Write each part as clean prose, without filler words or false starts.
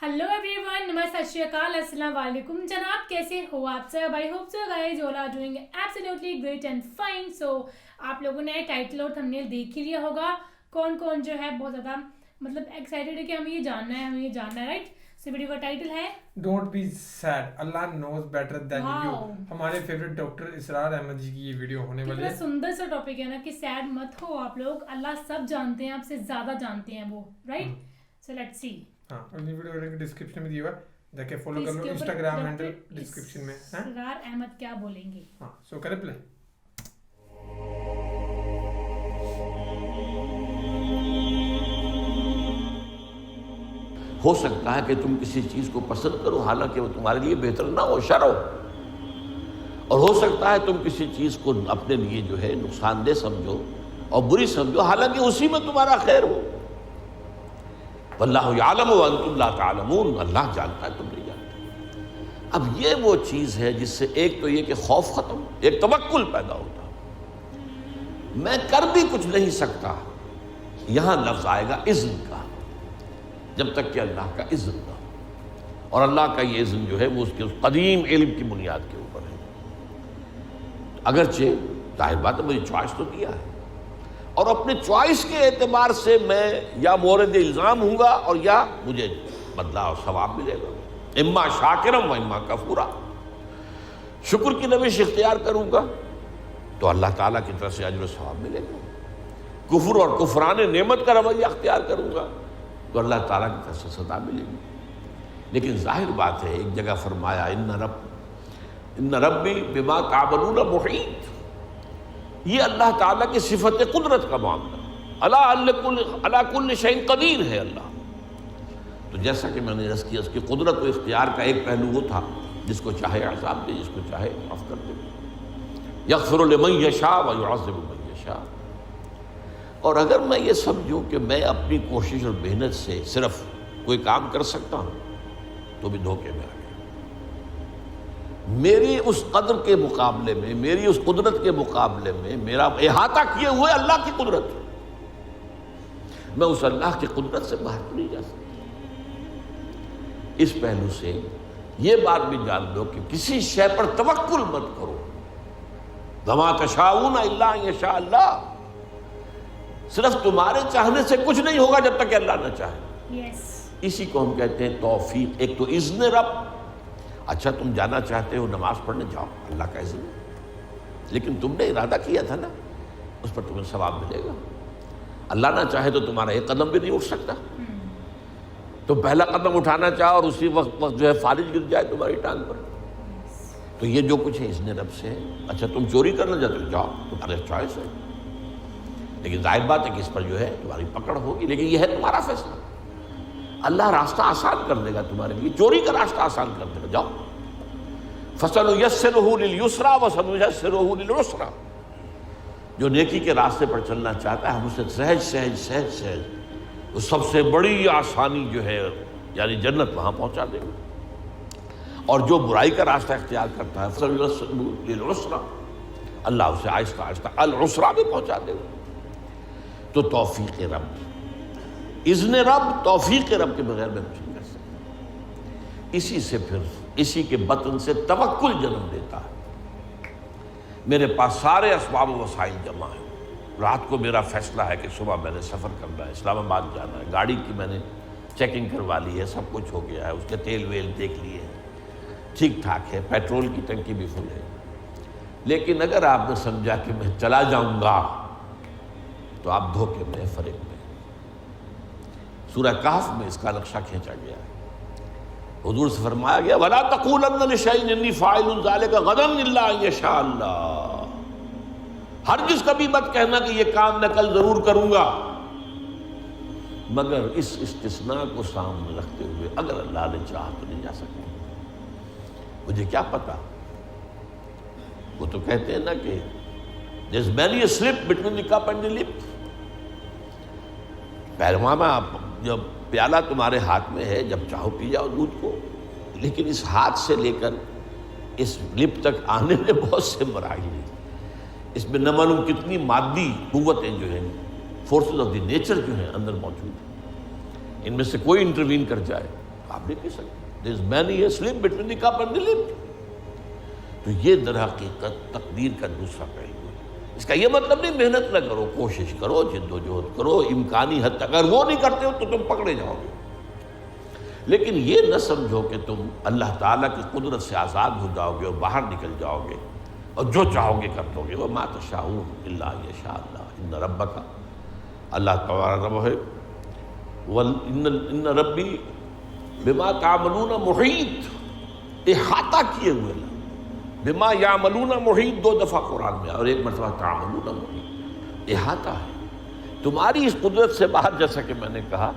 Hello everyone, नमस्ते, सत श्री अकाल, अस्सलाम वालेकुम जनाब। कैसे हो आप सब? I hope so guys all are doing absolutely great and fine. So आप लोगों ने टाइटल और थंबनेल देख ही लिया होगा। कौन कौन जो है बहुत ज़्यादा एक्साइटेड है कि हमें ये जानना है, राइट? सो वीडियो का टाइटल है don't be sad, Allah knows better than you. हमारे फेवरेट डॉक्टर इसरार अहमद जी की ये वीडियो होने वाली है। सुंदर सा टॉपिक है ना कि सैड मत हो आप लोग, अल्लाह सब जानते हैं, आपसे ज़्यादा जानते हैं वो, राइट? So let's see. हाँ, और ये वीडियो लिंक डिस्क्रिप्शन में दिया हुआ है, जाके फॉलो कर लो। इंस्टाग्राम हैंडल डिस्क्रिप्शन में है। इसरार अहमद क्या बोलेंगे? हाँ, सो करें प्ले। हो सकता है कि तुम किसी चीज को पसंद करो हालांकि वो तुम्हारे लिए बेहतर ना हो, शर हो, और हो सकता है तुम किसी चीज को अपने लिए जो है नुकसानदेह समझो और बुरी समझो हालांकि उसी में तुम्हारा खैर हो। वल्लाहु यालमु व अंतुम ला तालमून, अल्लाह जानता है तुम नहीं जानते। अब ये वो चीज है जिससे एक तो ये कि खौफ खत्म, एक तवक्कुल पैदा होता। मैं कर भी कुछ नहीं सकता, यहां लफ्ज आएगा इज़्न का, जब तक कि अल्लाह का इज़्न ना हो। और अल्लाह का ये इज़्न जो है वो उसके उस कदीम इल्म की बुनियाद के ऊपर है। अगरचे जाहिर बात है मुझे चॉइस तो दिया है, और अपने चॉइस के एतबार से मैं या मोरद इल्ज़ाम हूँगा और या मुझे बदला और सवाब मिलेगा। इम्मा शाकिरम व इम्मा कफूरा। शुक्र की रविश इख्तियार करूँगा तो अल्लाह ताला की तरफ से अजर और सवाब मिलेगा। कुफ्र और कुफरान नेमत का रवैया अख्तियार करूँगा तो अल्लाह ताला की तरफ से सदा मिलेगी। लेकिन जाहिर बात है, एक जगह फरमाया इन्न रब्बी बिमा तामलून मुहीत। ये अल्लाह ताला की सिफत कुदरत का मामला, अला कुल्ल शैइन कदीर है अल्लाह। तो जैसा कि मैंने अर्ज़ किया, उसकी कुदरत व इख्तियार का एक पहलू वो था जिसको चाहे अज़ाब दे, जिसको चाहे माफ़ कर दे। यग़फ़िरु लिमन यशा व युअज़्ज़िबु मन यशा। और अगर मैं ये समझूं कि मैं अपनी कोशिश और मेहनत से सिर्फ कोई काम कर सकता हूं तो भी धोखे में आ गया। मेरी उस कदर के मुकाबले में, मेरी उस कुदरत के मुकाबले में मेरा इहाता किए हुए अल्लाह की कुदरत है। मैं उस अल्लाह की कुदरत से बाहर तो नहीं जा सकता। इस पहलू से ये बात भी जान लो कि किसी शय पर तवक्कुल मत करो। वमा तशाऊन इल्ला अन यशा अल्लाह। सिर्फ तुम्हारे चाहने से कुछ नहीं होगा जब तक कि अल्लाह न चाहे। इसी को हम कहते हैं तौफीक। एक तो इज़्न रब, अच्छा तुम जाना चाहते हो नमाज पढ़ने जाओ, अल्लाह का इज़्न, लेकिन तुमने इरादा किया था ना, उस पर तुम्हें सवाब मिलेगा। अल्लाह ना चाहे तो तुम्हारा एक कदम भी नहीं उठ सकता। तुम पहला कदम उठाना चाहो और उसी वक्त जो है फारिज गिर जाए तुम्हारी टांग पर, तो ये जो कुछ है इज़्न रब से है। अच्छा तुम चोरी करना चाहते हो, जाओ, तुम्हारे चॉइस है, लेकिन जाहिर बात है कि इस पर जो है तुम्हारी पकड़ होगी, लेकिन यह है तुम्हारा फैसला। अल्लाह रास्ता आसान कर देगा तुम्हारे लिए, चोरी का रास्ता आसान कर देगा। जाओ, फसनुयस्सिरुहु लिल-युस्रा व सनुयस्सिरुहु लिल-उसरा। जो नेकी के रास्ते पर चलना चाहता है हम उसे सहज सहज सहज सहज वो सबसे बड़ी आसानी जो है यानी जन्नत वहां पहुंचा देगा। और जो बुराई का रास्ता इख्तियार करता है फसनुयस्सिरुहु लिल-उसरा, अल्लाह उसे आहिस्ता आहिस्ता अल-उसरा में पहुंचा देगा। तो तौफीक रब, इज़्न रब, तौफीक रब के बगैर मैं कुछ नहीं कर सकता। इसी से फिर इसी के बतन से तवक्कुल जन्म देता है। मेरे पास सारे असबाब व वसाइल जमा है। रात को मेरा फैसला है कि सुबह मैंने सफ़र करना है, इस्लामाबाद जाना है, गाड़ी की मैंने चेकिंग करवा ली है, सब कुछ हो गया है, उसके तेल वेल देख लिए हैं, ठीक ठाक है, पेट्रोल की टंकी भी फुल है। लेकिन अगर आपने समझा कि मैं चला जाऊँगा तो आप धोखे में, फरेब में। सूरह कहफ में इसका नक्शा खींचा गया है। हुजूर से फरमाया गया वला तक़ूलन्ना लिशैइन इन्नी फ़ाइलुन ज़ालिका गदन इल्ला अन यशा अल्लाह। हरगिज़ कभी मत कहना कि ये काम मैं कल जरूर करूंगा, मगर इस इस्तिस्ना को सामने रखते हुए अगर अल्लाह ने चाहा तो नहीं जा सकते। मुझे क्या पता। वो तो कहते हैं ना कि there's many a slip between the cup and the lip। पहलवामा, जब प्याला तुम्हारे हाथ में है, जब चाहो पी जाओ दूध को, लेकिन इस हाथ से लेकर इस लिप तक आने में बहुत से मराइल हैं। इसमें न मालूम कितनी मादी कुव्वतें जो हैं, फोर्सेस ऑफ द नेचर जो हैं अंदर मौजूद हैं। इनमें से कोई इंटरवीन कर जाए आप नहीं पी सकते। There is many a slip between the cup and the lip. तो ये दर हकीकत तकदीर का दूसरा पहलू है। इसका ये मतलब नहीं मेहनत न करो, कोशिश करो, जिद्दोजहद करो, इम्कानी हद तक। अगर वो नहीं करते हो तो तुम पकड़े जाओगे। लेकिन ये न समझो कि तुम अल्लाह ताला की कुदरत से आज़ाद हो जाओगे और बाहर निकल जाओगे और जो चाहोगे कर दोगे। वो मा तशाऊन इल्ला यशा अल्लाह इन्न रब्बका, अल्लाह तुम्हारा रब है, वल इन्न रब्बी बिमा तामलूना मुहीत, इहाता किए हुए। बिमा यामलूना मुहीत 2 दफ़ा कुरान में और 1 मरतबा तामलूना मुहीत, इहाता है तुम्हारी इस कुदरत से बाहर। जैसा कि मैंने कहा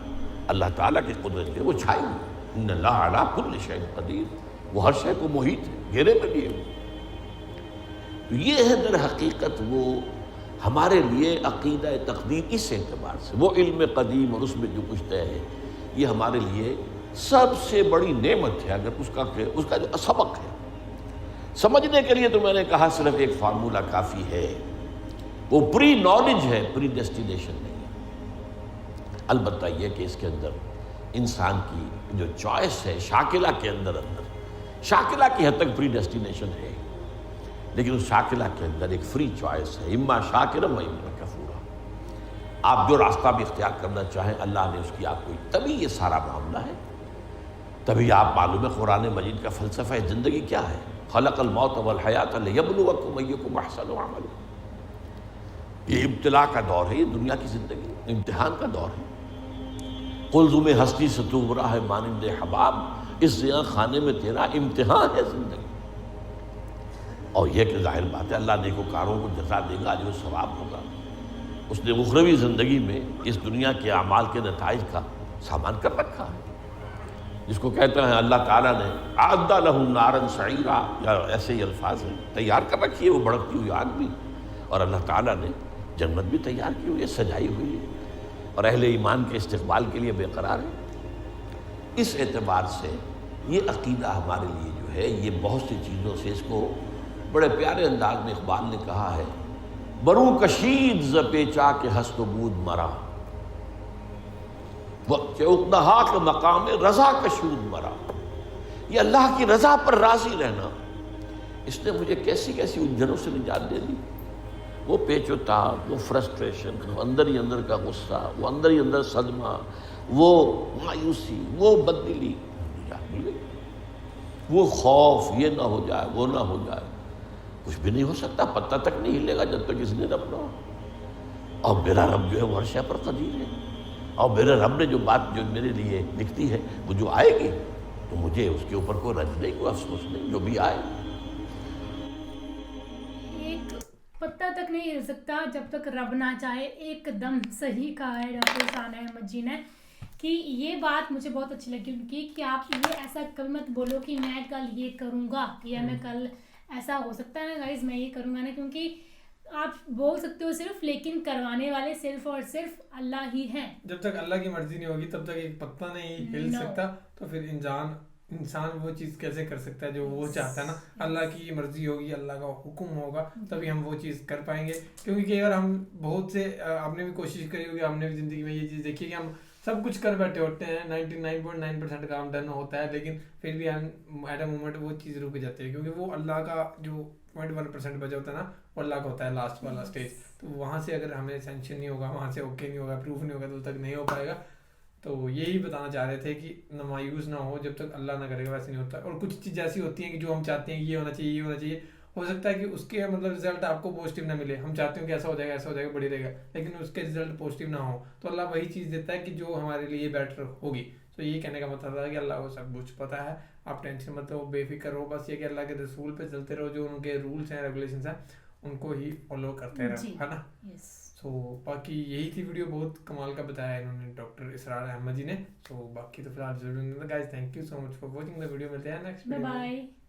अल्लाह ताला की कुदरत है वो छाई हुई। इन्नल्लाह अला कुल्लि शैइन कदीर, वो हर शय को मुहीत है, घेरे में लिए हुए। तो ये है दर हकीकत वो हमारे लिए अकीदा तकदीर। इस एतबार से वो इल्म कदीम और उसमें जो कुछ तय है ये हमारे लिए सबसे बड़ी नेमत है। अगर उसका जो सबक है समझने के लिए तो मैंने कहा सिर्फ एक फार्मूला काफ़ी है, वो प्री नॉलेज है, प्री डेस्टिनेशन नहीं है। अलबत्ता यह कि इसके अंदर इंसान की जो चॉइस है शाकिला के अंदर शाकिला की हद तक प्री डेस्टिनेशन है, लेकिन उस शाकिला के अंदर एक फ्री चॉइस है, इम्मा शाकिरा व इम्मा कफूरा। आप जो रास्ता भी इख्तियार करना चाहें अल्लाह ने उसकी आपको, तभी ये सारा मामला है। तभी आप मालूम है कुरान मजीद का फ़लसफ़ा ज़िंदगी क्या है, खलक़ल मौत वल हयात लियब्लुवकुम अय्युकुम अहसनु अमला। ये इब्तिला का दौर है, ये दुनिया की ज़िंदगी इम्तिहान का दौर है। कुलज़ुम हस्ती से तू बुरा है मानिंदे हबाब, इस ज़िया खाने में तेरा इम्तिहान है ज़िंदगी। और यह कि ज़ाहिर बात है अल्लाह नेकोकारों को जज़ा देगा, जो सवाब होगा। उसने उखरवी ज़िंदगी में इस दुनिया के अमाल के नताइज का सामान कर रखा है, जिसको कहते हैं अल्लाह ताला ने आद्दा लहू नारन सईरा, या ऐसे ही अल्फाज हैं, तैयार कर रखी है वो भड़कती हुई आग भी, और अल्लाह ताला ने जन्नत भी तैयार की हुई है, सजाई हुई है, और अहले ईमान के इस्तिक़बाल के लिए बेकरार है। इस एतबार से ये अक़ीदा हमारे लिए जो है ये बहुत सी चीज़ों से, इसको बड़े प्यारे अंदाज में इक़बाल ने कहा है, बरू कशीद ज़ पेचा के हस्त बूद मरा, उक़दहा के मकाम रज़ा कशूद मरा। ये अल्लाह की रज़ा पर राज़ी रहना, इसने मुझे कैसी कैसी उलझनों से निजात दे दी। वो पेचोताब, वो फ्रस्ट्रेशन, वो अंदर ही अंदर का गुस्सा, वो अंदर ही अंदर सदमा, वो मायूसी, वो बददिली, निजात मिल गई। वो खौफ, ये ना हो जाए, वो ना हो जाए, कुछ भी नहीं हो सकता, पत्ता तक नहीं हिलेगा जब तक इसने रब ना हो। और मेरा रब जो है वो हर शय पर कदीर है, और मेरे रब ने जो बात जो मेरे लिए लिखती है वो जो आएगी तो मुझे उसके ऊपर कोई रंज नहीं, कोई अफसोस नहीं, जो भी आए। एक पत्ता तक नहीं हिल सकता जब तक रब ना चाहे। एकदम सही कहा है डॉक्टर इरशाद अहमद जी ने, कि ये बात मुझे बहुत अच्छी लगी उनकी, कि आप ये ऐसा कभी मत बोलो कि मैं कल ये करूँगा या मैं कल ऐसा हो सकता है ना गाइज मैं ये करूँगा ना, क्योंकि आप बोल सकते हो सिर्फ, लेकिन करवाने वाले सिर्फ और सिर्फ अल्लाह ही हैं। जब तक अल्लाह की मर्जी नहीं होगी तब तक एक पत्ता नहीं हिल सकता, तो फिर इंसान वो चीज़ कैसे कर सकता है जो वो चाहता है ना। अल्लाह की मर्जी होगी, अल्लाह का हुक्म होगा, तभी हम वो चीज़ कर पाएंगे। क्योंकि अगर हम बहुत से आपने भी कोशिश करी होगी, हमने भी ज़िंदगी में ये चीज़ देखी कि हम सब कुछ कर बैठे होते हैं, 99.9% काम डन होता है, लेकिन फिर भी हम एट अ मोमेंट वो चीज़ रुक जाती है, क्योंकि वो अल्लाह का जो 0.1% बचा होता है ना, वो अल्लाह का होता है लास्ट वाला स्टेज। तो वहाँ से अगर हमें सेंशन नहीं होगा, वहाँ से ओके नहीं होगा, प्रूफ नहीं होगा, तो तक नहीं हो पाएगा। तो यही बताना चाह रहे थे कि न मायूस ना हो, जब तक अल्लाह ना करेगा वैसे नहीं होता। और कुछ चीज़ ऐसी होती हैं कि जो हम चाहते हैं कि ये होना चाहिए, ये होना चाहिए, हो सकता है कि उसके मतलब रिजल्ट आपको पॉजिटिव ना मिले। हम चाहते हैं कि ऐसा हो जाएगा, ऐसा हो जाएगा, बढ़ी रहेगा, लेकिन उसके रिजल्ट पॉजिटिव ना हो, तो अल्लाह वही चीज़ देता है कि जो हमारे लिए बेटर होगी। तो ये कहने का मतलब है कि अल्लाह को सब कुछ पता है, आप टेंशन मत लो, बेफिक्र हो। बस ये कि अल्लाह के रसूल पे चलते रहो, जो उनके रूल्स हैं, रेगुलेशंस हैं, उनको ही फॉलो करते रहो, है ना। सो बाकी यही थी वीडियो, बहुत कमाल का बताया इन्होंने डॉक्टर इसरार अहमद जी ने। सो बाकी तो फिलहाल जरूर guys, thank you so much for watching the video. मिलते हैं नेक्स्ट वीडियो में।